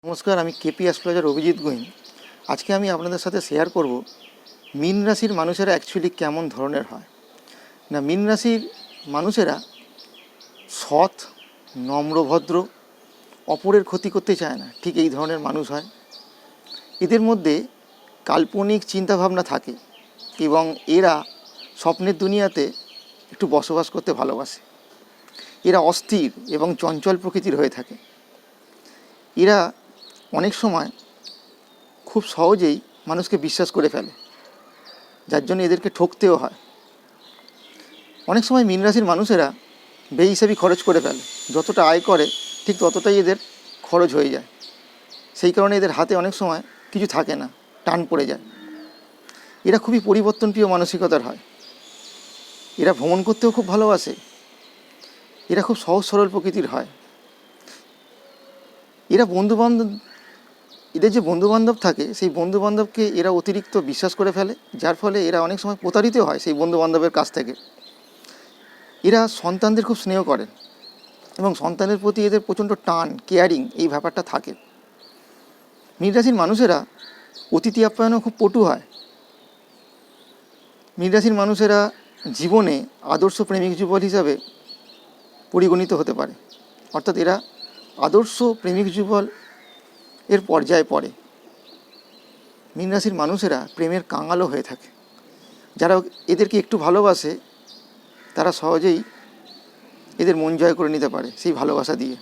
নমস্কার, আমি KP astrologer Abhijit Gwyn. আজকে আমি আপনাদের সাথে শেয়ার করব মীন রাশির মানুষেরা অ্যাকচুয়ালি কেমন ধরনের হয়। না, মীন রাশির মানুষেরা সৎ, নম্রভদ্র, অপরের ক্ষতি করতে চায় না, ঠিক এই ধরনের মানুষ হয়। এদের মধ্যে কাল্পনিক চিন্তাভাবনা থাকে এবং এরা স্বপ্নের দুনিয়াতে একটু বসবাস করতে ভালোবাসে। এরা অস্থির এবং চঞ্চল প্রকৃতির হয়ে থাকে। এরা অনেক সময় খুব সহজেই মানুষকে বিশ্বাস করে ফেলে, যার জন্য এদেরকে ঠকতেও হয়। অনেক সময় মীন রাশির মানুষেরা বেহিসাবি খরচ করে ফেলে, যতটা আয় করে ঠিক ততটাই এদের খরচ হয়ে যায়। সেই কারণে এদের হাতে অনেক সময় কিছু থাকে না, টান পড়ে যায়। এরা খুবই পরিবর্তনপ্রিয় মানসিকতার হয়। এরা ভ্রমণ করতেও খুব ভালোবাসে। এরা খুব সহজ সরল প্রকৃতির হয়। এদের যে বন্ধুবান্ধব থাকে, সেই বন্ধুবান্ধবকে এরা অতিরিক্ত বিশ্বাস করে ফেলে, যার ফলে এরা অনেক সময় প্রতারিত হয় সেই বন্ধুবান্ধবের কাছ থেকে। এরা সন্তানদের খুব স্নেহ করেন এবং সন্তানের প্রতি এদের প্রচণ্ড টান, কেয়ারিং এই ব্যাপারটা থাকে। মীন রাশির মানুষেরা অতিথি আপ্যায়নও খুব পটু হয়। মীন রাশির মানুষেরা জীবনে আদর্শ প্রেমিক যুগল হিসাবে পরিগণিত হতে পারে, অর্থাৎ এরা আদর্শ প্রেমিক যুগল এর পর্যায়ে পড়ে। মীন রাশির মানুষেরা প্রেমের কাঙালও হয়ে থাকে। যারা এদেরকে একটু ভালোবাসে তারা সহজেই এদের মন জয় করে নিতে পারে সেই ভালোবাসা দিয়ে।